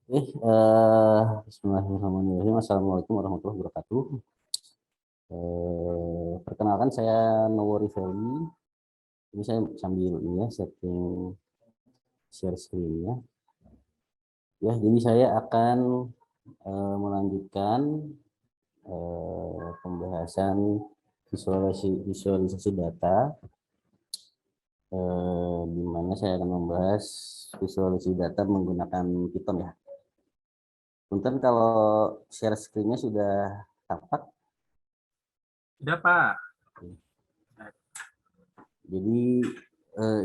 Bismillahirrahmanirrahim. Assalamualaikum warahmatullahi wabarakatuh. Perkenalkan saya Nowori Feli. Ini saya sambil ini ya setting share screen-nya. Ya, jadi saya akan melanjutkan pembahasan visualisasi data, di mana saya akan membahas visualisasi data menggunakan Python ya. Punten kalau share screen-nya sudah tampak. Sudah, Pak. Jadi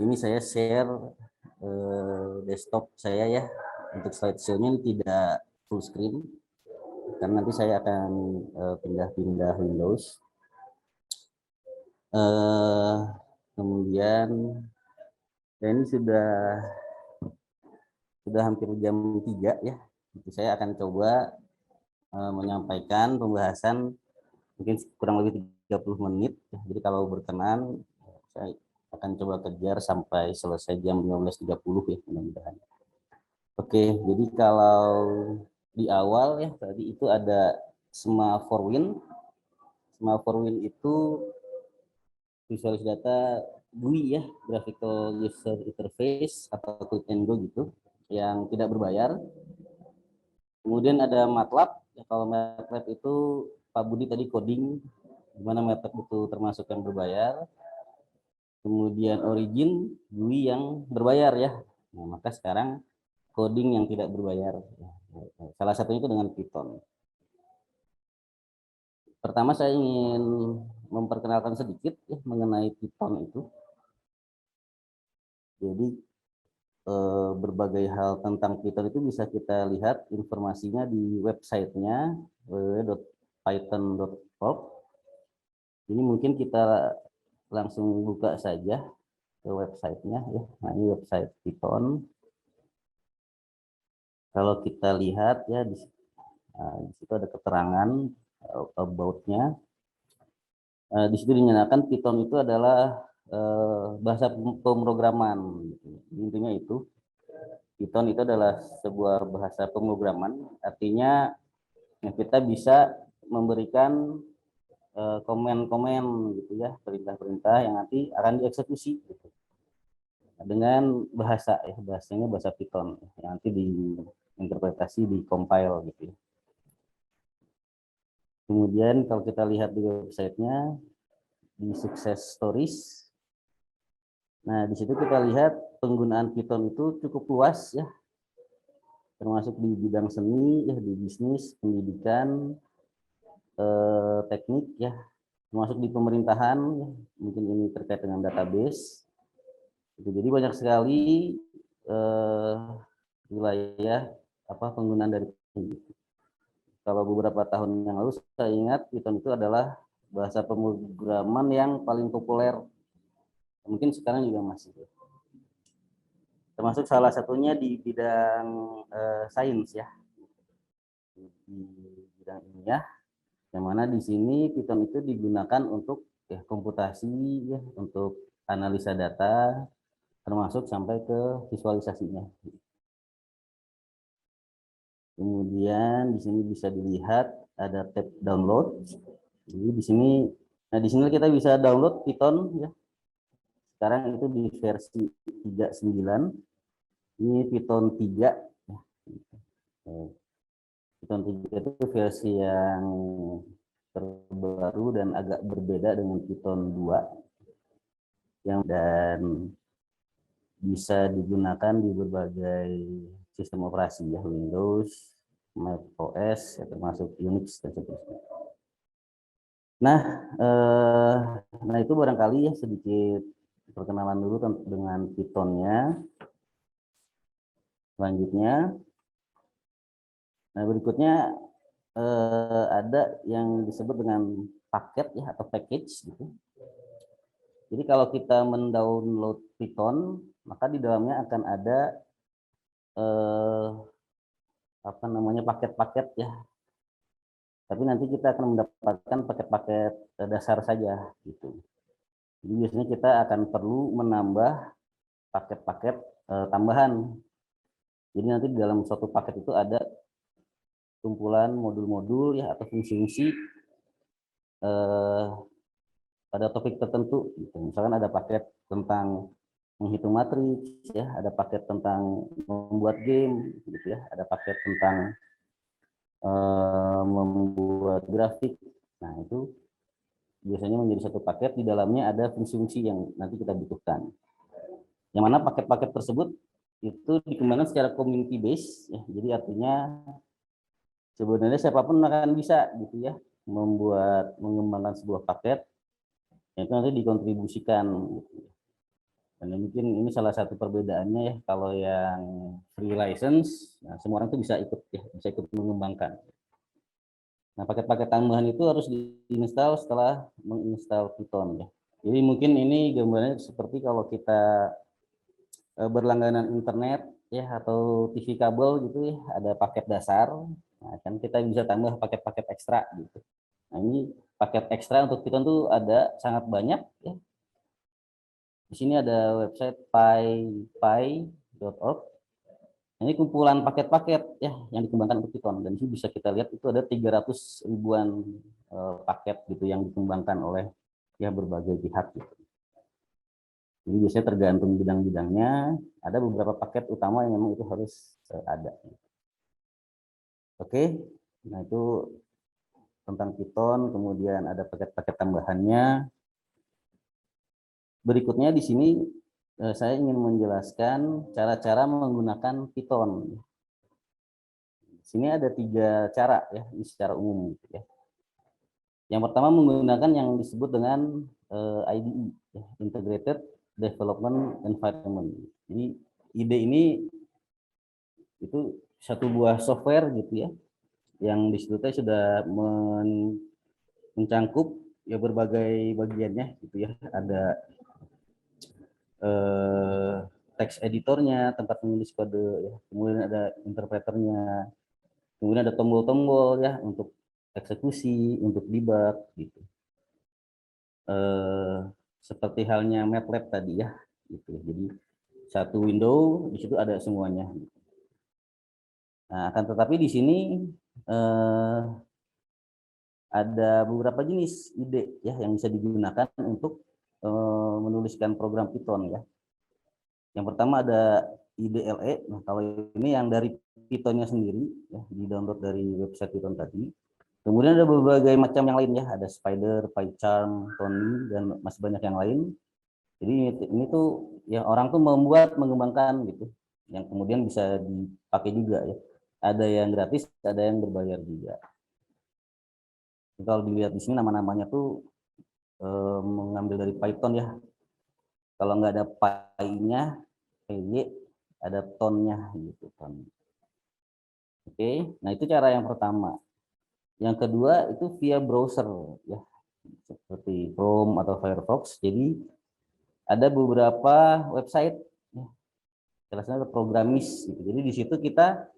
ini saya share desktop saya ya. Untuk slideshow-nya tidak full screen karena nanti saya akan pindah-pindah Windows. Kemudian ini sudah hampir jam 3 ya. Jadi saya akan coba menyampaikan pembahasan mungkin kurang lebih 30 menit. Jadi kalau berkenan saya akan coba kejar sampai selesai jam 15.30 ya mudah-mudahan. Oke, jadi kalau di awal ya tadi itu ada SemaForWin. SemaForWin itu visualisasi data GUI ya, Graphical User Interface atau Click and Go gitu, yang tidak berbayar. Kemudian ada MATLAB. Ya, kalau MATLAB itu Pak Budi tadi coding, di mana MATLAB itu termasuk yang berbayar. Kemudian Origin, GUI yang berbayar ya. Nah, maka sekarang coding yang tidak berbayar. Salah satunya itu dengan Python. Pertama saya ingin memperkenalkan sedikit ya mengenai Python itu. Jadi berbagai hal tentang Python itu bisa kita lihat informasinya di websitenya www.python.org. Ini mungkin kita langsung buka saja ke websitenya ya. Nah, ini website Python. Kalau kita lihat ya di situ ada keterangan about-nya. Di situ dinyatakan Python itu adalah bahasa pemrograman. Intinya itu Python itu adalah sebuah bahasa pemrograman, artinya kita bisa memberikan komen-komen gitu ya, perintah-perintah yang nanti akan dieksekusi gitu. Dengan bahasa ya, bahasanya bahasa Python yang nanti diinterpretasi, di-compile gitu ya. Kemudian kalau kita lihat di websitenya di success stories. Nah, di situ kita lihat penggunaan Python itu cukup luas ya, termasuk di bidang seni, ya, di bisnis, pendidikan, teknik ya, termasuk di pemerintahan, ya, mungkin ini terkait dengan database. Jadi banyak sekali wilayah penggunaan dari Python. Kalau beberapa tahun yang lalu saya ingat Python itu adalah bahasa pemrograman yang paling populer. Mungkin sekarang juga masih. Termasuk salah satunya di bidang sains ya, di bidang ilmiah, yang mana di sini Python itu digunakan untuk ya, komputasi ya, untuk analisa data, termasuk sampai ke visualisasinya. Kemudian di sini bisa dilihat ada tab download. Jadi di sini, nah di sini kita bisa download Python ya. Sekarang itu di versi 39. Ini Python 3. Python 3 itu versi yang terbaru dan agak berbeda dengan Python 2 yang dan bisa digunakan di berbagai sistem operasi ya, Windows, Mac OS, ya, termasuk Unix dan seterusnya. Nah itu barangkali ya sedikit perkenalan dulu dengan Python-nya. Selanjutnya, nah berikutnya ada yang disebut dengan paket ya atau package gitu. Jadi kalau kita mendownload Python, maka di dalamnya akan ada paket-paket ya. Tapi nanti kita akan mendapatkan paket-paket dasar saja gitu. Jadi biasanya kita akan perlu menambah paket-paket tambahan. Jadi nanti di dalam suatu paket itu ada kumpulan modul-modul ya atau fungsi-fungsi pada topik tertentu. Gitu. Misalkan ada paket tentang menghitung matriks, ya, ada paket tentang membuat game, gitu ya, ada paket tentang membuat grafik. Nah itu biasanya menjadi satu paket, di dalamnya ada fungsi-fungsi yang nanti kita butuhkan. Yang mana paket-paket tersebut itu dikembangkan secara community base, ya. Jadi artinya sebenarnya siapapun akan bisa gitu ya mengembangkan sebuah paket yang itu nanti dikontribusikan. Gitu. Dan mungkin ini salah satu perbedaannya ya, kalau yang free license, nah, semua orang itu bisa ikut ya, bisa ikut mengembangkan. Nah, paket-paket tambahan itu harus diinstal setelah menginstal Python ya. Jadi mungkin ini gambarnya seperti kalau kita berlangganan internet ya atau TV kabel gitu ya, ada paket dasar. Nah, kan kita bisa tambah paket-paket ekstra gitu. Nah, ini paket ekstra untuk Python tuh ada sangat banyak ya. Di sini ada website py.org. Ini kumpulan paket-paket ya yang dikembangkan untuk Python, dan ini bisa kita lihat itu ada 300 ribuan paket gitu yang dikembangkan oleh ya berbagai pihak gitu. Jadi biasanya tergantung bidang-bidangnya, ada beberapa paket utama yang memang itu harus ada. Oke, nah itu tentang Python, kemudian ada paket-paket tambahannya. Berikutnya di sini saya ingin menjelaskan cara-cara menggunakan Python. Di sini ada 3 cara ya, ini secara umum gitu ya. Yang pertama menggunakan yang disebut dengan IDE, ya, Integrated Development Environment. Jadi IDE ini itu satu buah software gitu ya, yang di situ sudah mencangkup ya berbagai bagiannya gitu ya. Ada teks editornya, tempat menulis kode ya, kemudian ada interpreternya, kemudian ada tombol-tombol ya untuk eksekusi, untuk debug gitu. Seperti halnya MATLAB tadi ya gitu. Jadi satu window di situ ada semuanya. Nah, akan tetapi di sini ada beberapa jenis ide ya yang bisa digunakan untuk menuliskan program Python ya. Yang pertama ada IDLE. Nah, kalau ini yang dari Pythonnya sendiri ya, di-download dari website Python tadi. Kemudian ada berbagai macam yang lain ya, ada Spider, PyCharm, Tony, dan masih banyak yang lain. Jadi ini tuh ya orang tuh mengembangkan gitu, yang kemudian bisa dipakai juga ya. Ada yang gratis, ada yang berbayar juga. Jadi kalau dilihat di sini nama-namanya tuh mengambil dari Python ya. Kalau nggak ada py-nya, py, ada tonnya gitu ton. Oke, nah itu cara yang pertama. Yang kedua itu via browser ya, seperti Chrome atau Firefox. Jadi ada beberapa website ya, jelasnya programmis gitu. Jadi di situ kita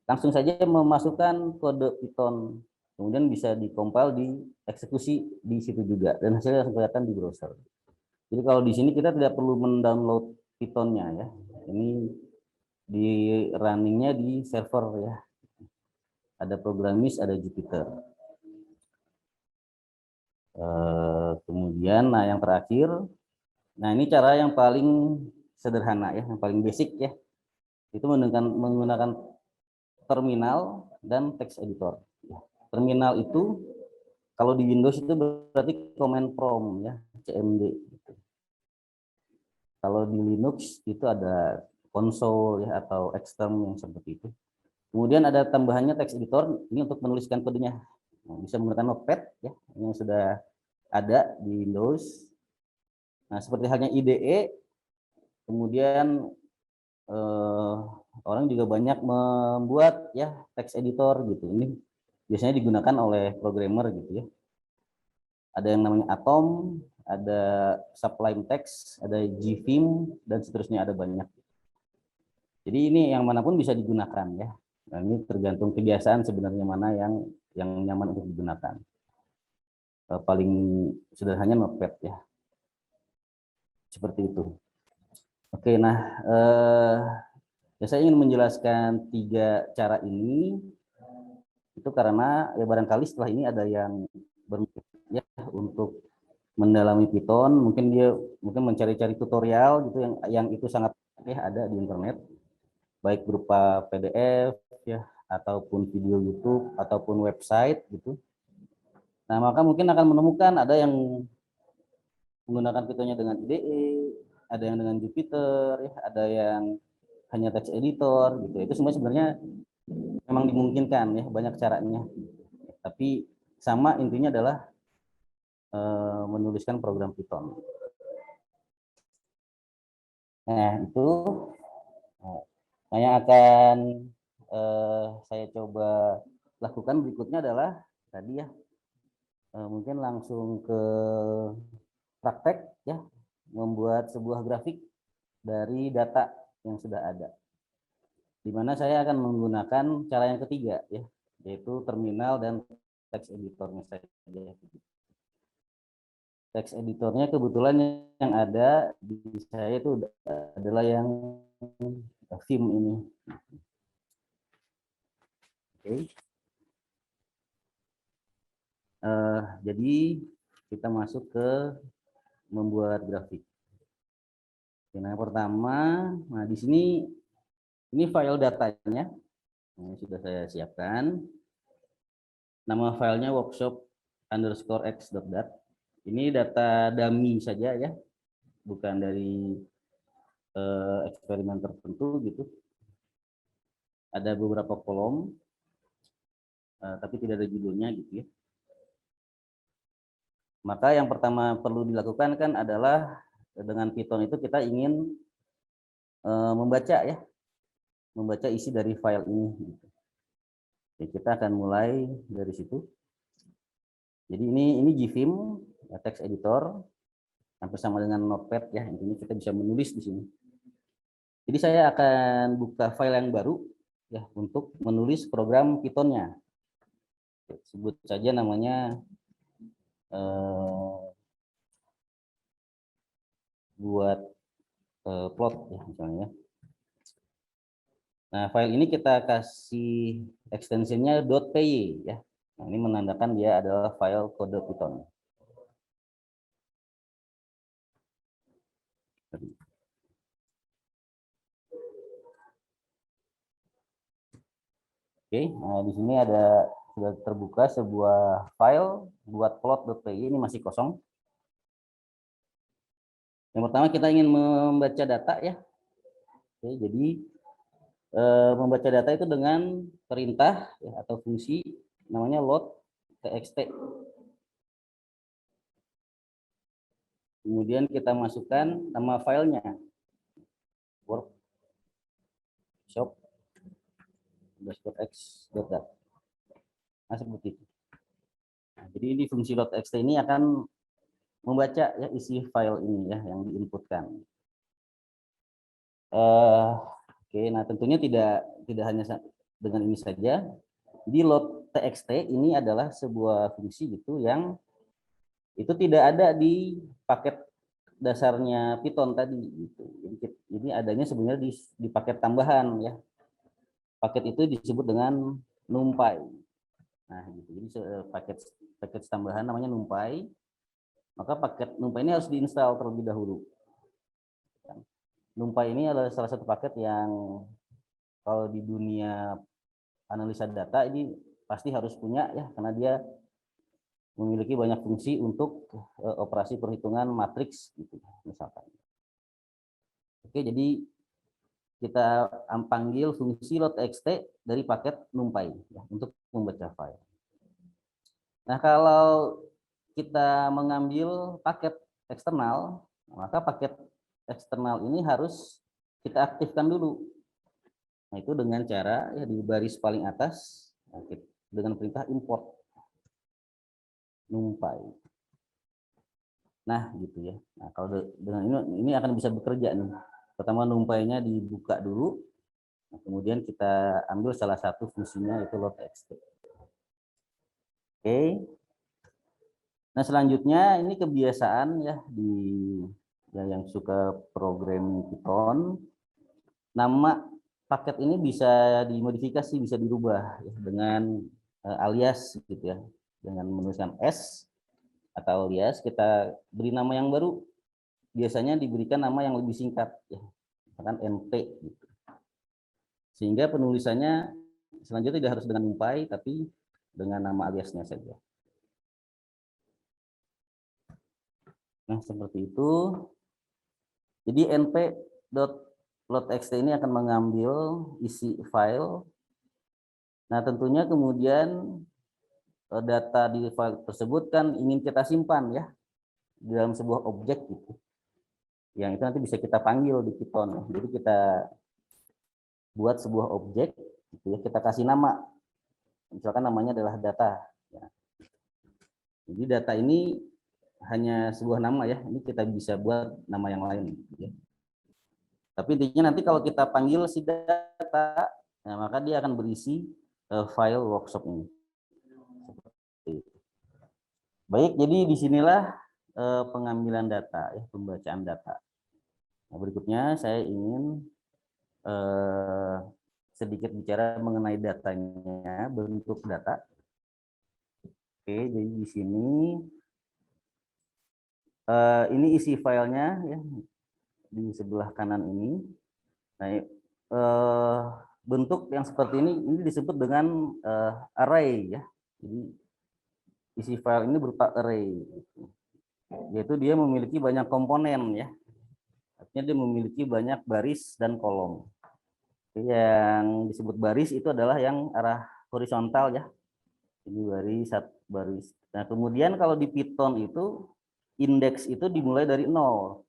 langsung saja memasukkan kode Python, kemudian bisa dikompil, dieksekusi di situ juga, dan hasilnya langsung kelihatan di browser. Jadi kalau di sini kita tidak perlu mendownload Python-nya ya, ini di runningnya di server ya, ada Programmis, ada Jupyter. Kemudian, nah yang terakhir, nah ini cara yang paling sederhana ya, yang paling basic ya, itu menggunakan terminal dan text editor. Terminal itu kalau di Windows itu berarti command prompt ya, CMD. Kalau di Linux itu ada konsol ya atau xterm yang seperti itu. Kemudian ada tambahannya text editor ini untuk menuliskan kodenya. Nah, bisa menggunakan Notepad ya yang sudah ada di Windows. Nah, seperti halnya IDE, kemudian orang juga banyak membuat ya text editor gitu. Ini biasanya digunakan oleh programmer gitu ya. Ada yang namanya Atom, ada Sublime Text, ada GVim, dan seterusnya, ada banyak. Jadi ini yang manapun bisa digunakan ya. Nah, ini tergantung kebiasaan sebenarnya mana yang nyaman untuk digunakan. Paling sederhananya Notepad ya. Seperti itu. Oke, nah Ya, saya ingin menjelaskan 3 cara ini itu karena ya barangkali setelah ini ada yang berpikir ya untuk mendalami Python, mungkin dia mencari-cari tutorial gitu yang itu sangat ada di internet, baik berupa PDF ya ataupun video YouTube ataupun website gitu. Nah, maka mungkin akan menemukan ada yang menggunakan Python-nya dengan IDE, ada yang dengan Jupyter, ya, ada yang hanya text editor gitu. Itu semua sebenarnya memang dimungkinkan ya, banyak caranya. Tapi sama intinya adalah menuliskan program Python. Nah, itu yang akan saya coba lakukan berikutnya adalah tadi ya, mungkin langsung ke praktek ya, membuat sebuah grafik dari data yang sudah ada. Di mana saya akan menggunakan cara yang ketiga ya, yaitu terminal dan text editornya saja. Text editornya kebetulan yang ada di saya itu adalah yang Vim ini. Oke. Jadi kita masuk ke membuat grafik. Nah, yang pertama, nah di sini ini file datanya, ini sudah saya siapkan. Nama filenya workshop_x.dat. Ini data dummy saja ya, bukan dari eksperimen tertentu gitu. Ada beberapa kolom, tapi tidak ada judulnya gitu ya. Maka yang pertama perlu dilakukan kan adalah dengan Python itu kita ingin membaca ya, membaca isi dari file ini. Gitu. Oke, kita akan mulai dari situ. Jadi ini GVim, ya, text editor, hampir sama dengan Notepad ya. Intinya kita bisa menulis di sini. Jadi saya akan buka file yang baru ya untuk menulis program Python-nya. Sebut saja namanya buat plot ya misalnya. Nah, file ini kita kasih ekstensinya .py ya. Nah, ini menandakan dia adalah file kode Python. Oke, nah di sini ada sudah terbuka sebuah file buat plot.py, ini masih kosong. Yang pertama kita ingin membaca data ya. Oke, jadi membaca data itu dengan perintah ya, atau fungsi namanya load txt. Kemudian kita masukkan nama filenya workshop_x.dat. Nah, seperti itu. Nah, jadi ini fungsi load txt ini akan membaca ya isi file ini ya yang diinputkan. Oke, nah tentunya tidak hanya dengan ini saja. Jadi load txt ini adalah sebuah fungsi gitu yang itu tidak ada di paket dasarnya Python tadi gitu. Jadi adanya sebenarnya di paket tambahan ya. Paket itu disebut dengan NumPy. Nah, gitu. Jadi paket tambahan namanya NumPy. Maka paket NumPy ini harus diinstal terlebih dahulu. NumPy ini adalah salah satu paket yang kalau di dunia analisa data ini pasti harus punya ya, karena dia memiliki banyak fungsi untuk operasi perhitungan matriks gitu misalkan. Oke, jadi kita panggil fungsi load.txt dari paket NumPy ya, untuk membaca file. Nah, kalau kita mengambil paket eksternal, maka paket eksternal ini harus kita aktifkan dulu. Nah, itu dengan cara ya di baris paling atas dengan perintah import NumPy. Nah, gitu ya. Nah, kalau dengan ini akan bisa bekerja nih. Pertama NumPy-nya dibuka dulu. Nah, kemudian kita ambil salah satu fungsinya yaitu load.txt. Oke. Nah, selanjutnya ini kebiasaan ya yang suka programming Python. Nama paket ini bisa dimodifikasi, bisa dirubah ya, dengan alias gitu ya. Dengan menuliskan S atau alias, kita beri nama yang baru. Biasanya diberikan nama yang lebih singkat ya. Misalkan NP gitu. Sehingga penulisannya selanjutnya tidak harus dengan numpai, tapi dengan nama aliasnya saja. Nah, seperti itu. Jadi np.loadtxt ini akan mengambil isi file. Nah, tentunya kemudian data di file tersebut kan ingin kita simpan ya di dalam sebuah objek gitu. Yang itu nanti bisa kita panggil di Python. Jadi kita buat sebuah objek gitu ya, kita kasih nama. Misalkan namanya adalah data. Ya. Jadi data ini hanya sebuah nama ya, ini kita bisa buat nama yang lain. Ya. Tapi intinya nanti kalau kita panggil si data, ya, maka dia akan berisi file workshop ini. Baik, jadi disinilah pengambilan data, ya, pembacaan data. Nah, berikutnya saya ingin sedikit bicara mengenai datanya, bentuk data. Oke, jadi di sini ini isi filenya ya di sebelah kanan ini. Nah, bentuk yang seperti ini disebut dengan array ya. Jadi isi file ini berupa array, yaitu dia memiliki banyak komponen ya. Artinya dia memiliki banyak baris dan kolom. Yang disebut baris itu adalah yang arah horizontal ya. Ini baris. Nah, kemudian kalau di Python itu indeks itu dimulai dari 0.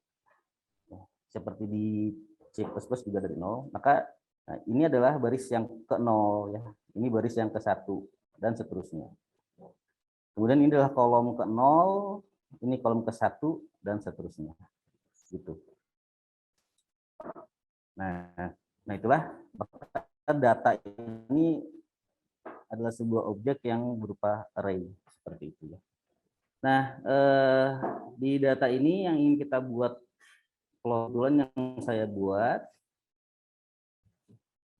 Seperti di C++ juga dari 0. Maka nah, ini adalah baris yang ke-0 ya. Ini baris yang ke-1 dan seterusnya. Kemudian ini adalah kolom ke-0, ini kolom ke-1 dan seterusnya. Gitu. Nah itulah data ini adalah sebuah objek yang berupa array seperti itu ya. Nah, di data ini yang ingin kita buat kebetulan yang saya buat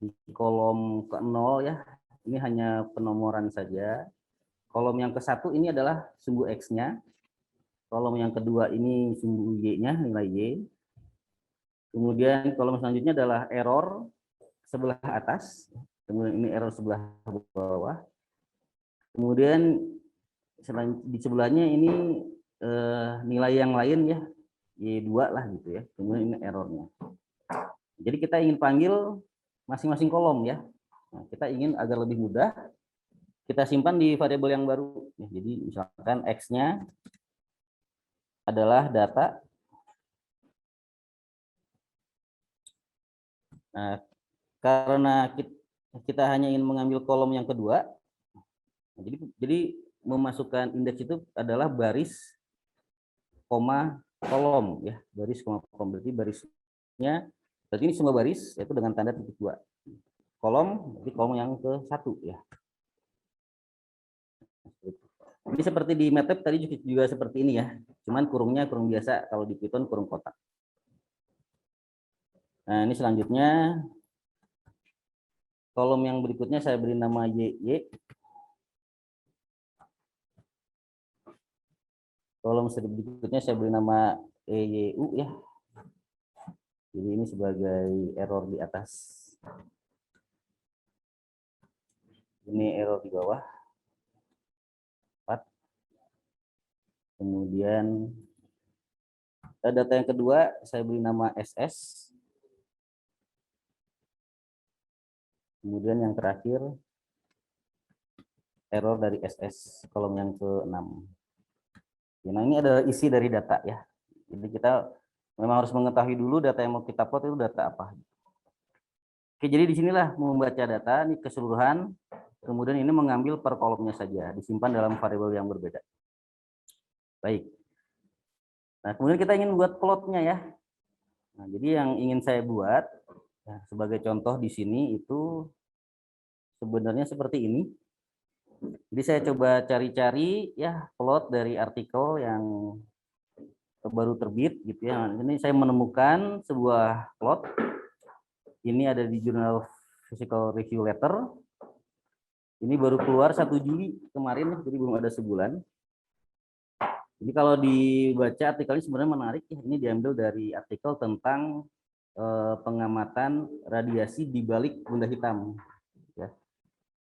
di kolom ke-0 ya. Ini hanya penomoran saja. Kolom yang ke-1 ini adalah sumbu X-nya. Kolom yang kedua ini sumbu Y-nya, nilai Y. Kemudian kolom selanjutnya adalah error sebelah atas. Kemudian ini error sebelah bawah. Kemudian di sebelahnya ini nilai yang lain ya, Y2 lah gitu ya. Kemudian ini errornya. Jadi kita ingin panggil masing-masing kolom ya. Nah, kita ingin agar lebih mudah, kita simpan di variabel yang baru. Jadi misalkan X-nya adalah data. Nah, karena kita hanya ingin mengambil kolom yang kedua, jadi memasukkan indeks itu adalah baris, koma, kolom ya, baris, koma, kolom. Berarti barisnya, berarti ini semua baris yaitu dengan tanda titik 2. Kolom, berarti kolom yang ke-1 ya. Ini seperti di MATLAB tadi juga seperti ini ya, cuman kurungnya kurung biasa, kalau di Python kurung kotak. Nah ini selanjutnya kolom yang berikutnya saya beri nama YY. Kolom berikutnya saya beri nama EYU ya. Jadi ini sebagai error di atas. Ini error di bawah. 4. Kemudian data yang kedua saya beri nama SS. Kemudian yang terakhir error dari SS, kolom yang ke-6. Nah ini adalah isi dari data ya. Jadi kita memang harus mengetahui dulu data yang mau kita plot itu data apa. Oke, jadi disinilah membaca data ini keseluruhan, kemudian ini mengambil per kolomnya saja, disimpan dalam variabel yang berbeda. Baik. Nah kemudian kita ingin buat plotnya ya. Nah, jadi yang ingin saya buat ya, sebagai contoh di sini itu sebenarnya seperti ini. Jadi saya coba cari-cari ya plot dari artikel yang baru terbit gitu ya. Ini saya menemukan sebuah plot ini ada di Journal Physical Review Letter. Ini baru keluar 1 Juli kemarin, jadi belum ada sebulan. Jadi kalau dibaca artikelnya sebenarnya menarik ya. Ini diambil dari artikel tentang pengamatan radiasi di balik benda hitam, ya.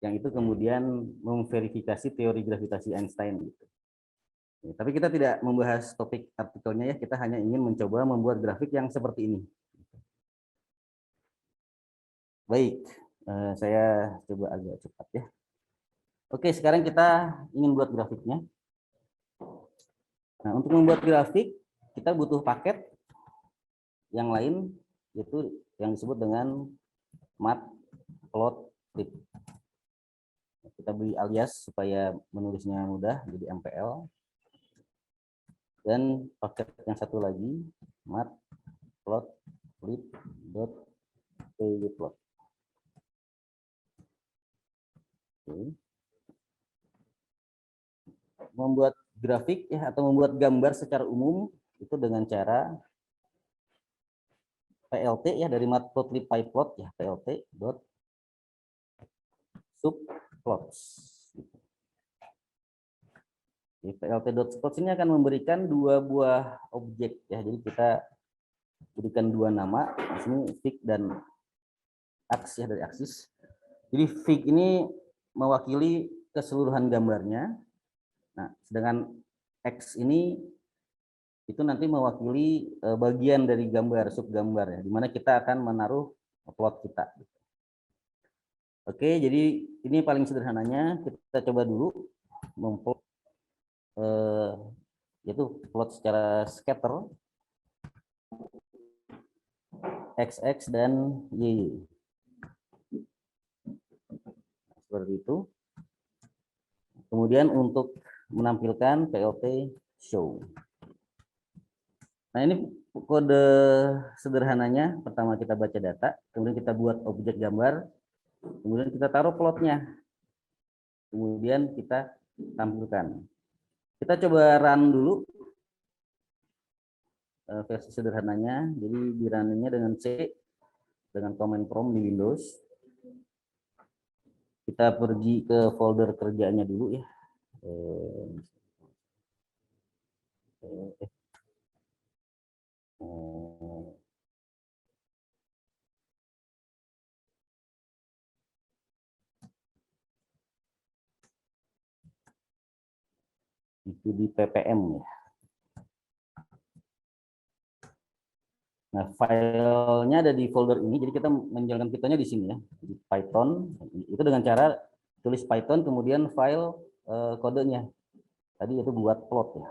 Yang itu kemudian memverifikasi teori gravitasi Einstein. Gitu. Ya, tapi kita tidak membahas topik artikelnya ya. Kita hanya ingin mencoba membuat grafik yang seperti ini. Baik, saya coba agak cepat ya. Oke, sekarang kita ingin buat grafiknya. Nah, untuk membuat grafik kita butuh paket yang lain, yaitu yang disebut dengan Matplotlib. Kita beri alias supaya menulisnya mudah, jadi MPL. Dan paket yang satu lagi matplotlib.pyplot. Membuat grafik ya atau membuat gambar secara umum itu dengan cara PLT ya, dari matplotlib pyplot ya, PLT dot subplots. PLT.subplots ini akan memberikan 2 buah objek ya. Jadi kita berikan 2 nama di sini, fig dan aks ya, dari aksis. Jadi fig ini mewakili keseluruhan gambarnya. Nah, sedangkan x ini itu nanti mewakili bagian dari gambar, subgambar ya, di mana kita akan menaruh plot kita. Oke, jadi ini paling sederhananya. Kita coba dulu memplot yaitu plot secara scatter XX dan Y. Seperti itu. Kemudian untuk menampilkan PLT show. Nah, ini kode sederhananya. Pertama kita baca data, kemudian kita buat objek gambar, kemudian kita taruh plotnya, kemudian kita tampilkan. Kita coba run dulu versi sederhananya. Jadi di run-nya dengan C, dengan command prompt di Windows. Kita pergi ke folder kerjanya dulu ya. Itu di ppm ya. Nah, filenya ada di folder ini, jadi kita menjalankan Pythonnya di sini ya, di Python. Itu dengan cara tulis Python, kemudian file kodenya. Tadi itu buat plot ya.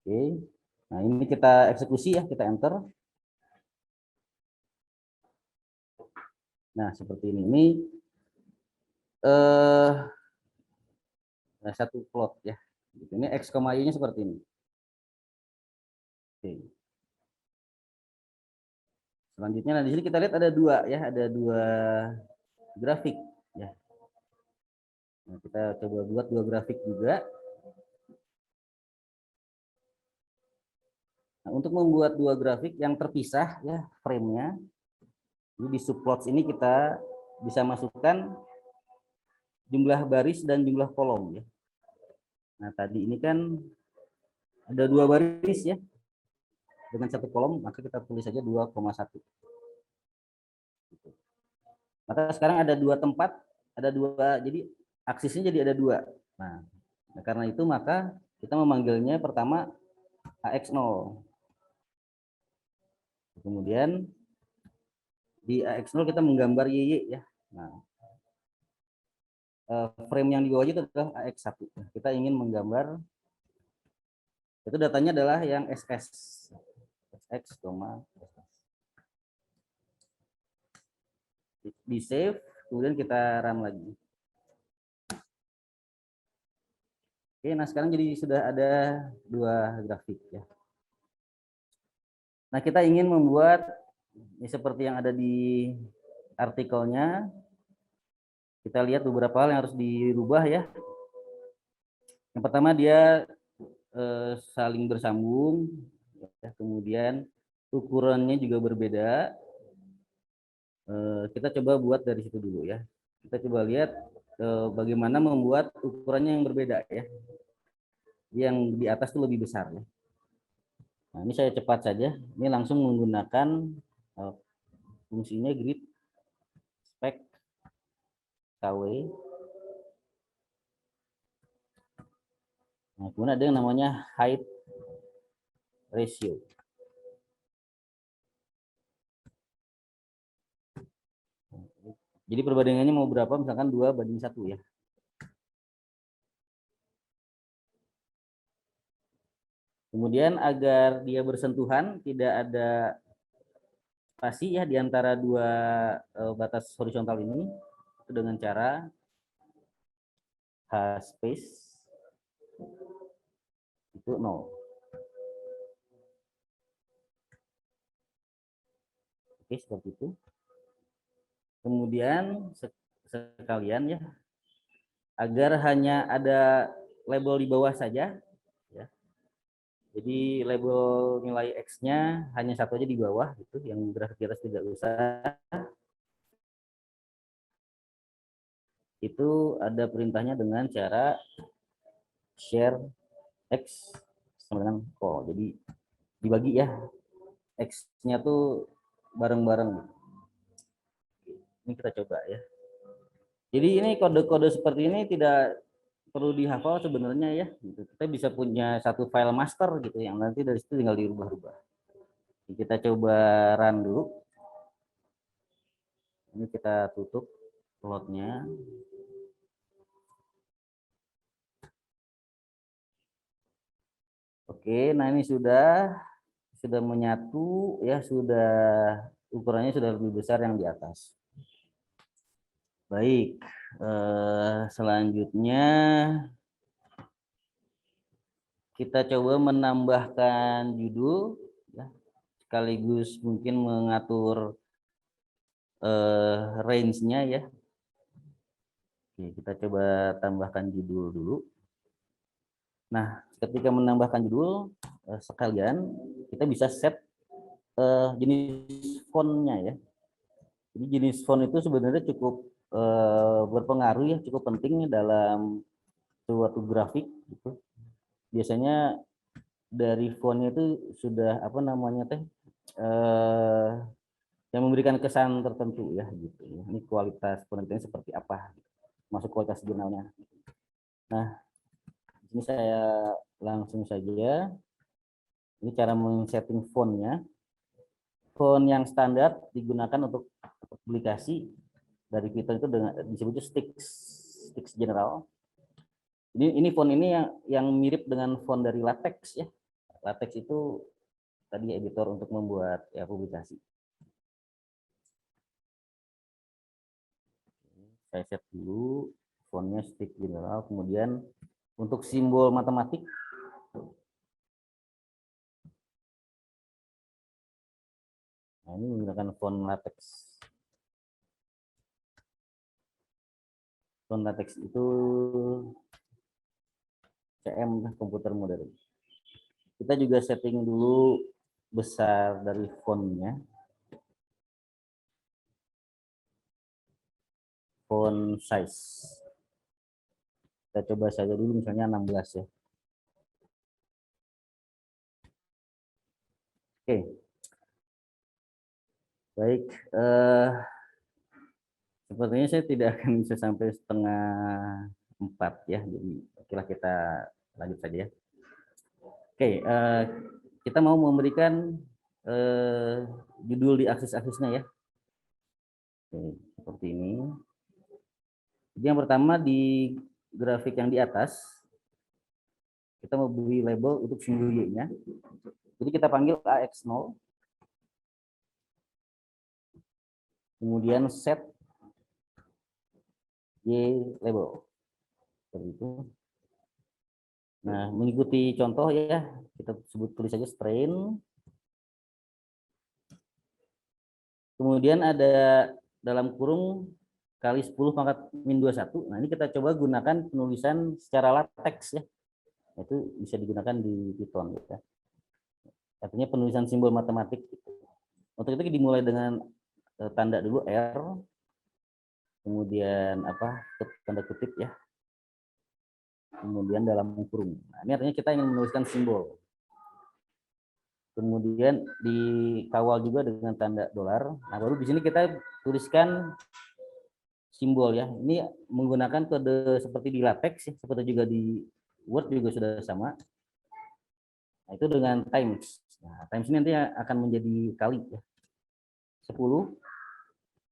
Oke, nah ini kita eksekusi ya, kita enter. Nah, seperti ini. Ini satu plot ya. Ini x, y-nya seperti ini. Oke. Selanjutnya, nah di sini kita lihat ada 2 ya, ada 2 grafik ya. Nah, kita coba buat 2 grafik juga. Nah, untuk membuat 2 grafik yang terpisah ya frame-nya, di subplots ini kita bisa masukkan jumlah baris dan jumlah kolom ya. Nah, tadi ini kan ada 2 baris ya, dengan 1 kolom, maka kita tulis saja 2,1. Maka sekarang ada 2 tempat, ada 2, jadi aksisnya jadi ada 2. Nah, karena itu maka kita memanggilnya pertama AX0. Kemudian di AX0 kita menggambar YY ya. Nah, frame yang di bawahnya itu adalah AX1. Kita ingin menggambar, itu datanya adalah yang SS. XX, di save, kemudian kita run lagi. Oke, nah sekarang jadi sudah ada 2 grafik ya. Nah, kita ingin membuat ini seperti yang ada di artikelnya. Kita lihat beberapa hal yang harus dirubah ya. Yang pertama, dia saling bersambung, ya. Kemudian ukurannya juga berbeda. Kita coba buat dari situ dulu ya. Kita coba lihat bagaimana membuat ukurannya yang berbeda ya. Yang di atas itu lebih besar ya. Nah, ini saya cepat saja. Ini langsung menggunakan fungsinya grid spec KW. Nah, kemudian ada yang namanya height ratio. Jadi perbandingannya mau berapa? Misalkan 2:1 ya. Kemudian agar dia bersentuhan, tidak ada spasi ya di antara dua batas horizontal ini, itu dengan cara H space itu 0. Oke, seperti itu. Kemudian sekalian ya, agar hanya ada label di bawah saja ya. Jadi label nilai X-nya hanya satu aja di bawah gitu, yang grafik di atas tidak usah. Itu ada perintahnya dengan cara share X sama dengan call. Jadi dibagi ya, X-nya tuh bareng-bareng. Ini kita coba ya. Jadi ini kode-kode seperti ini tidak perlu dihafal sebenarnya ya. Kita bisa punya satu file master gitu yang nanti dari situ tinggal dirubah-rubah. Kita coba run dulu. Ini kita tutup plotnya. Oke, nah ini sudah menyatu ya, sudah ukurannya sudah lebih besar yang di atas. Baik, selanjutnya kita coba menambahkan judul ya, sekaligus mungkin mengatur range-nya ya. Oke, kita coba tambahkan judul dulu. Nah, ketika menambahkan judul sekalian kita bisa set jenis font-nya ya. Jadi jenis font itu sebenarnya cukup berpengaruh ya, cukup penting dalam suatu grafik gitu. Biasanya dari fontnya itu sudah apa namanya teh yang memberikan kesan tertentu ya gitu. Ini kualitas penelitian seperti apa, masuk kualitas jurnalnya. Nah, ini saya langsung saja. Ini cara men-setting fontnya. Font yang standar digunakan untuk publikasi dari Python itu dengan disebutnya Stix General. Ini font ini yang mirip dengan font dari LaTeX ya. LaTeX itu tadi editor untuk membuat ya publikasi. Saya set dulu fontnya Stix General, kemudian untuk simbol matematik nah ini menggunakan font LaTeX. Font LaTeX itu CM komputer modern. Kita juga setting dulu besar dari fontnya. Font size. Kita coba saja dulu misalnya 16 ya. Oke. Baik, sepertinya saya tidak akan bisa sampai 3:30 ya. Jadi okelah kita lanjut saja ya. Oke, kita mau memberikan judul di aksis-aksisnya ya. Oke, seperti ini. Jadi yang pertama di grafik yang di atas, kita mau beri label untuk simbol Y-nya. Jadi kita panggil AX0. Kemudian set Y label. Seperti itu. Nah, mengikuti contoh ya, kita tulis saja strain. Kemudian ada dalam kurung kali 10 pangkat min 21. Nah, ini kita coba gunakan penulisan secara LaTeX ya. Itu bisa digunakan di Python ya. Artinya penulisan simbol matematik. Untuk itu dimulai dengan tanda dulu R, kemudian tanda kutip ya, kemudian dalam kurung. Nah, ini artinya kita ingin menuliskan simbol. Kemudian dikawal juga dengan tanda dolar. Nah, baru di sini kita tuliskan simbol ya. Ini menggunakan kode seperti di LaTeX ya, seperti juga di Word juga sudah sama. Nah, itu dengan times. Nah, times ini nanti akan menjadi kali ya. 10.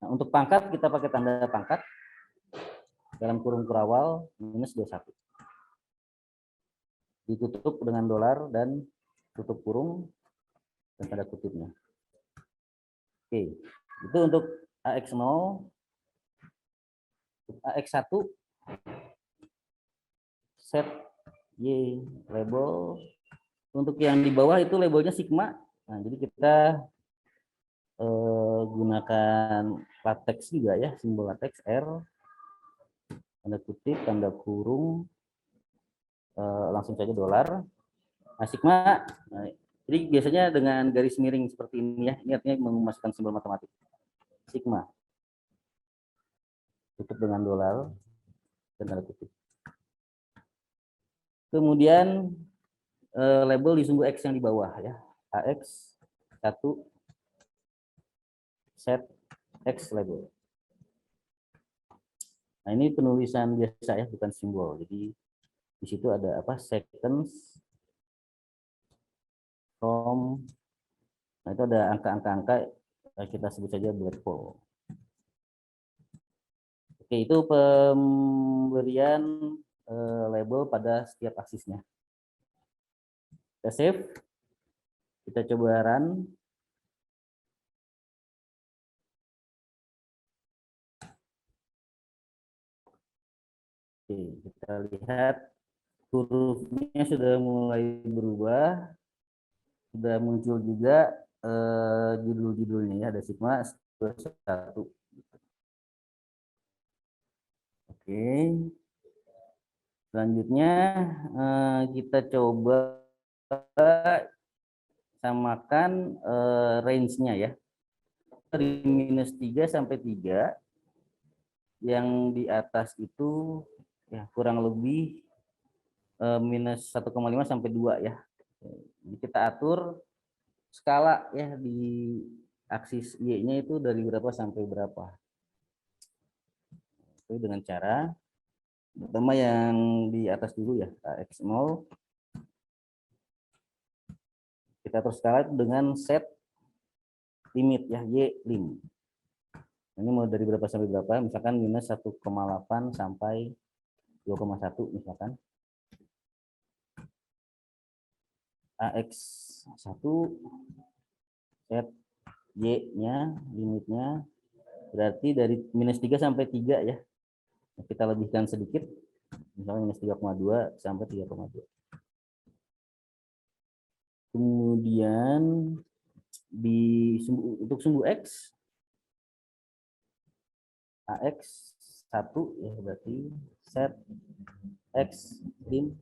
Nah, untuk pangkat kita pakai tanda pangkat dalam kurung kurawal minus 21. Ditutup dengan dolar dan tutup kurung dan tanda kutipnya. Oke, itu untuk AX0. AX1 set Y label. Untuk yang di bawah itu labelnya sigma. Nah, jadi kita gunakan latex juga ya, simbol latex R, tanda kutip, tanda kurung, langsung saja dolar. Nah, sigma, nah, jadi biasanya dengan garis miring seperti ini ya, ini artinya memasukkan simbol matematik. Sigma, tutup dengan dolar dan tanda kutip. Kemudian label di sumbu X yang di bawah ya, AX 1 set X label. Nah, ini penulisan biasa ya, bukan simbol. Jadi di situ ada seconds from, nah itu ada angka-angka kita sebut saja breakpoint. Oke, itu pemberian label pada setiap aksisnya. Kita save, kita coba run. Oke, kita lihat hurufnya sudah mulai berubah, sudah muncul juga judul-judulnya ya, ada sigma 1. Oke, selanjutnya kita coba samakan range-nya ya, dari minus 3 sampai 3, yang di atas itu ya kurang lebih minus 1,5 sampai 2 ya. Jadi kita atur skala ya di aksis Y-nya itu dari berapa sampai berapa. Itu dengan cara pertama yang di atas dulu ya, AX0. Kita atur skala itu dengan set limit ya, Y lim. Ini mau dari berapa sampai berapa, misalkan minus 1,8 sampai 2,1 misalkan. AX1 set Y-nya limitnya berarti dari minus 3 sampai 3 ya. Kita lebihkan sedikit, misalnya minus 3,2 sampai 3,2. Kemudian untuk sumbu X, AX1 ya, berarti set X lim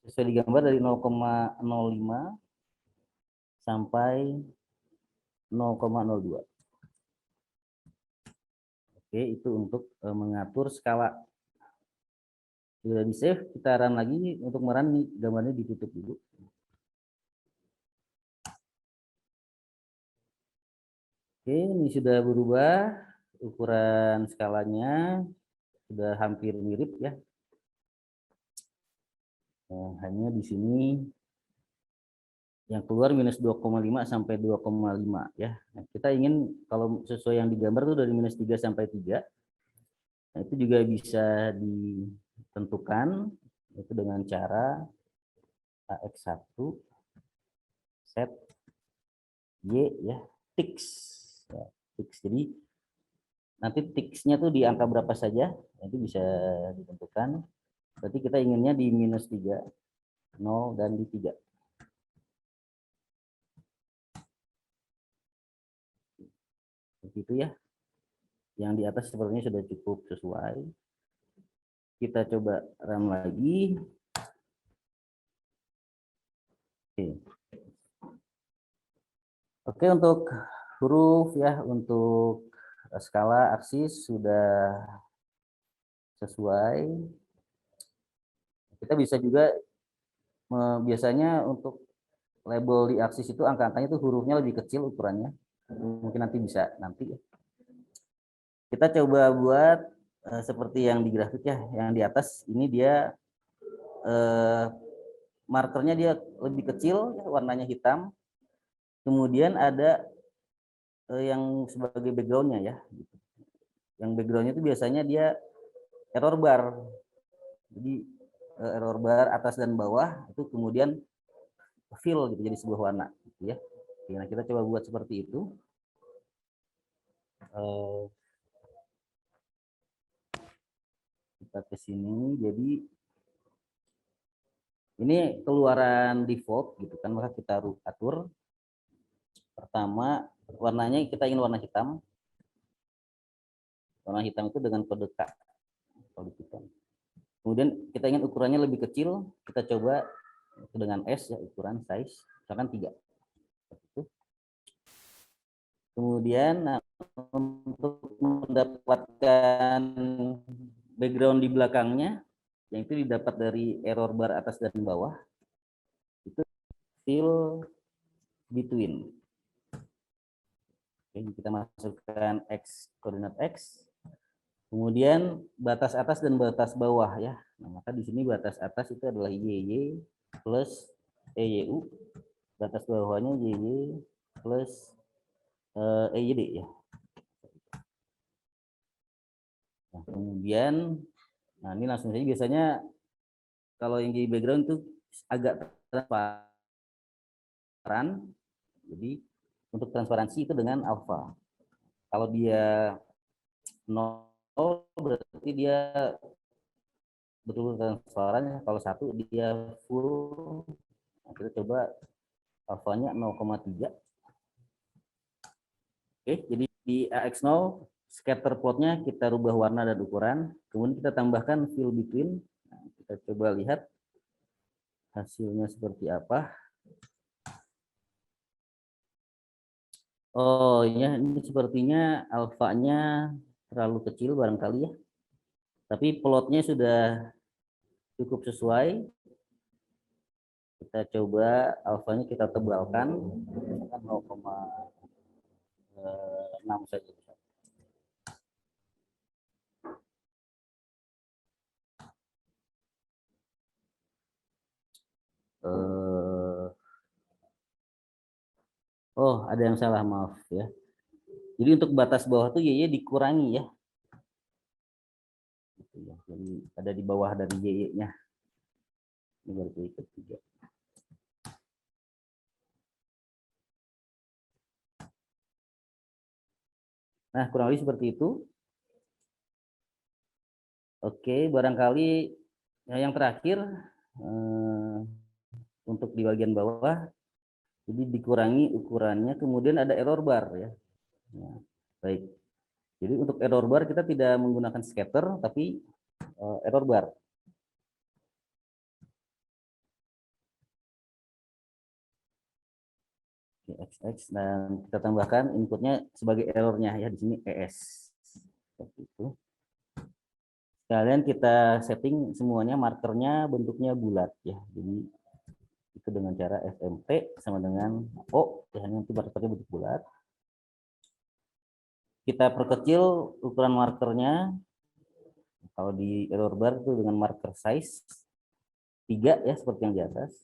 sesuai digambar dari 0,05 sampai 0,02. Oke, itu untuk mengatur skala. Sudah di save, kita run lagi. Untuk merun nih, gambarnya ditutup dulu. Oke, ini sudah berubah ukuran skalanya, sudah hampir mirip ya. Hanya di sini yang keluar minus 2,5 sampai 2,5 ya. Nah, kita ingin kalau sesuai yang digambar itu dari minus 3 sampai 3. Nah, itu juga bisa ditentukan itu dengan cara AX1 set Y ya, tix. Ya, tix. Jadi nanti tixnya tuh di angka berapa saja, itu bisa ditentukan. Berarti kita inginnya di minus 3, 0, dan di 3. Begitu ya. Yang di atas sepertinya sudah cukup sesuai. Kita coba run lagi. Oke. Oke, untuk huruf ya, untuk skala aksis sudah sesuai. Kita bisa juga biasanya untuk label di aksis itu angka-angkanya itu hurufnya lebih kecil ukurannya. Mungkin nanti bisa nanti ya. Kita coba buat seperti yang di grafik ya, yang di atas ini dia markernya dia lebih kecil, ya, warnanya hitam. Kemudian ada yang sebagai backgroundnya ya. Yang backgroundnya itu biasanya dia error bar. Jadi error bar atas dan bawah itu kemudian fill gitu jadi sebuah warna gitu ya. Nah, kita coba buat seperti itu. Kita ke sini, jadi ini keluaran default gitu kan, maka kita atur. Pertama warnanya kita ingin warna hitam. Warna hitam itu dengan kode K. Kemudian kita ingin ukurannya lebih kecil, kita coba dengan S ya, ukuran size misalkan 3. Kemudian untuk mendapatkan background di belakangnya yang itu didapat dari error bar atas dan bawah, itu fill between. Oke, kita masukkan X, koordinat X, kemudian batas atas dan batas bawah ya. Nah, maka di sini batas atas itu adalah YY plus EYU, batas bawahnya YY plus EYD ya. Nah, kemudian, nah ini langsung saja, biasanya kalau yang di background itu agak transparan, jadi untuk transparansi itu dengan alpha. Kalau dia 0 berarti dia betul transparan, kalau 1 dia full. Nah, kita coba alfanya 0,3. Oke, jadi di AX0 scatter plotnya kita rubah warna dan ukuran, kemudian kita tambahkan fill between. Nah, kita coba lihat hasilnya seperti apa. Oh ya, ini sepertinya alfanya terlalu kecil barangkali ya. Tapi plotnya sudah cukup sesuai. Kita coba alfanya kita tebalkan 0,6 saja. Oh, ada yang salah, maaf ya. Jadi untuk batas bawah tuh YY dikurangi ya. Jadi ada di bawah dari YY-nya. Ini berarti ketiga. Nah, kurang lebih seperti itu. Oke, barangkali yang terakhir untuk di bagian bawah, jadi dikurangi ukurannya, kemudian ada error bar ya. Nah, baik. Jadi untuk error bar kita tidak menggunakan scatter, tapi error bar. XX, dan kita tambahkan inputnya sebagai errornya ya, di sini ES. Seperti itu. Sekalian kita setting semuanya markernya bentuknya bulat ya. Jadi itu dengan cara FMT sama dengan O ya, nanti markernya bentuk bulat. Kita perkecil ukuran markernya. Kalau di error bar itu dengan marker size 3 ya, seperti yang di atas.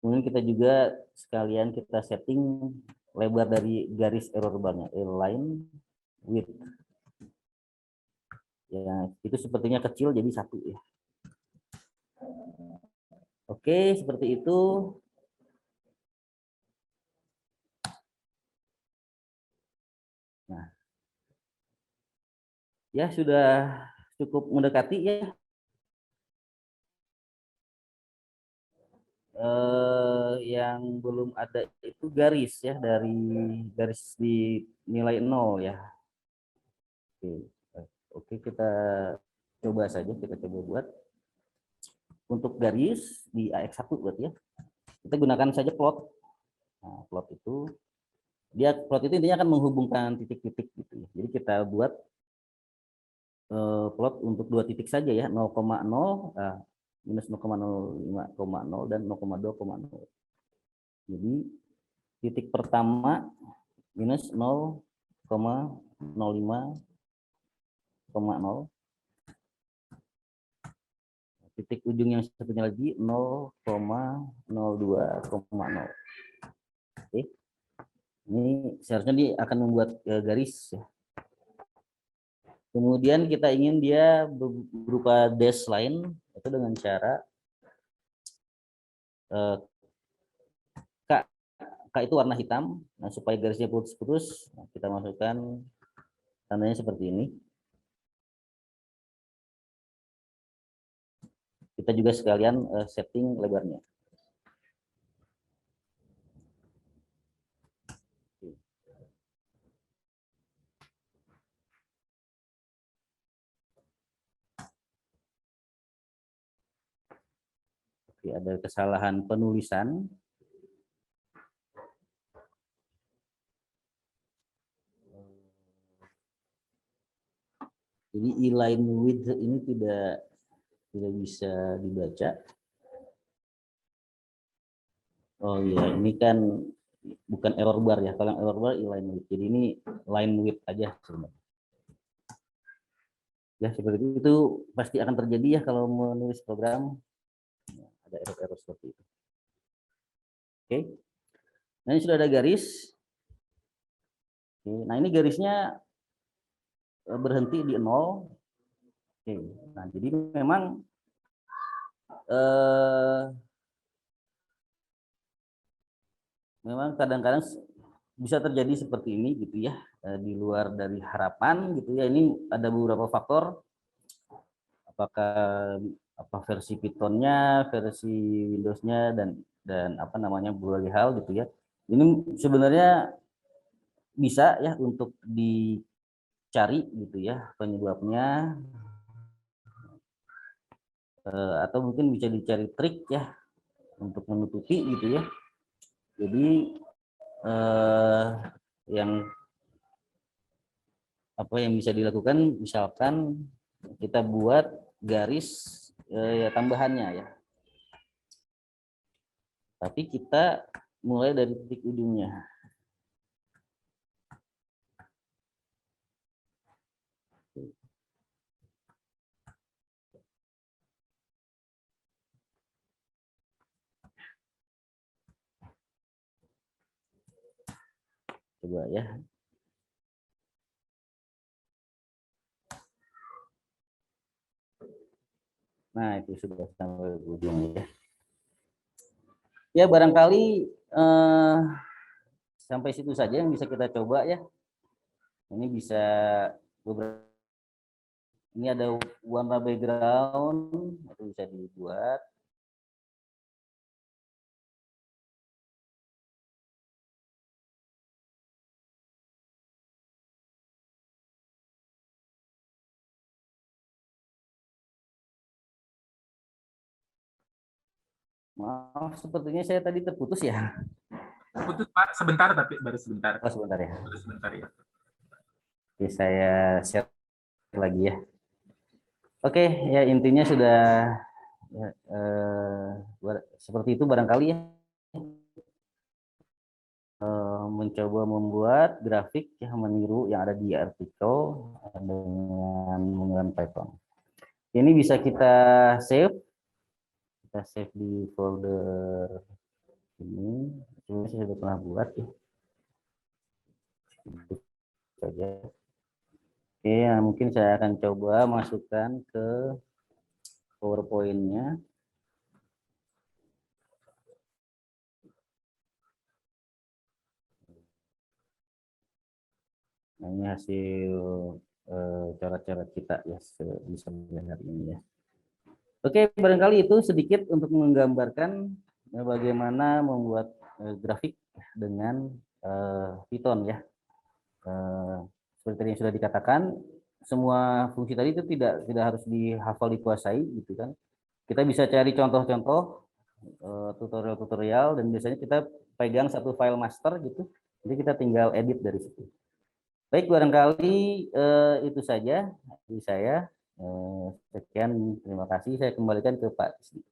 Kemudian kita juga sekalian kita setting lebar dari garis error barnya, align width. Ya, itu sepertinya kecil jadi 1 ya. Oke, seperti itu. Nah, ya sudah cukup mendekati ya. Yang belum ada itu garis ya, dari garis di nilai 0 ya. Oke, kita coba saja, kita coba buat untuk garis di AX1 berarti ya. Kita gunakan saja plot. Nah, plot itu Dia plot itu intinya akan menghubungkan titik-titik gitu ya. Jadi kita buat plot untuk 2 titik saja ya, 0,0, minus 0,05,0 dan 0,2,0. Jadi titik pertama minus 0,05,0, titik ujung yang satunya lagi 0,02,0. Oke. Ini seharusnya dia akan membuat garis ya. Kemudian kita ingin dia berupa dash line itu dengan cara K itu warna hitam. Nah, supaya garisnya putus-putus, kita masukkan tandanya seperti ini. Kita juga sekalian setting lebarnya. Oke, ada kesalahan penulisan. Jadi inline width ini tidak bisa dibaca. Oh iya, ini kan bukan error bar ya. Kalau yang error bar inline width. Jadi ini line width aja sebenarnya. Ya, seperti itu pasti akan terjadi ya kalau menulis program. Ada error-error seperti itu. Oke. Nah, ini sudah ada garis. Oke. Nah, ini garisnya berhenti di 0. Oke. Nah, jadi memang memang kadang-kadang bisa terjadi seperti ini gitu ya, di luar dari harapan gitu ya. Ini ada beberapa faktor, apakah versi Python-nya, versi Windows-nya, dan apa namanya, berbagai hal gitu ya. Ini sebenarnya bisa ya untuk dicari gitu ya penyebabnya, atau mungkin bisa dicari trik ya untuk menutupi gitu ya. Jadi yang apa yang bisa dilakukan, misalkan kita buat garis ya tambahannya ya, tapi kita mulai dari titik ujungnya. Coba ya. Nah, itu sudah sampai ujung ya. Ya, barangkali sampai situ saja yang bisa kita coba ya. Ini bisa beberapa, ini ada warna background, itu bisa dibuat. Maaf, sepertinya saya tadi terputus ya. Putus Pak, sebentar tapi baru sebentar. Oh, sebentar ya. Baru sebentar ya. Oke, saya share lagi ya. Oke, ya intinya sudah ya, seperti itu barangkali ya. Mencoba membuat grafik yang meniru yang ada di artikel dengan menggunakan Python. Ini bisa kita save di folder ini. Ini saya sudah pernah buat ya. Itu saja. Oke, nah mungkin saya akan coba masukkan ke PowerPoint-nya. Nah, ini hasil coret-coret kita ya bisa melihat ini ya. Oke, barangkali itu sedikit untuk menggambarkan bagaimana membuat grafik dengan Python ya. Seperti yang sudah dikatakan, semua fungsi tadi itu tidak harus dihafal, dikuasai gitu kan. Kita bisa cari contoh-contoh tutorial-tutorial, dan biasanya kita pegang satu file master gitu. Jadi kita tinggal edit dari situ. Baik, barangkali itu saja dari saya. Sekian, terima kasih. Saya kembalikan ke Pak Tisdi.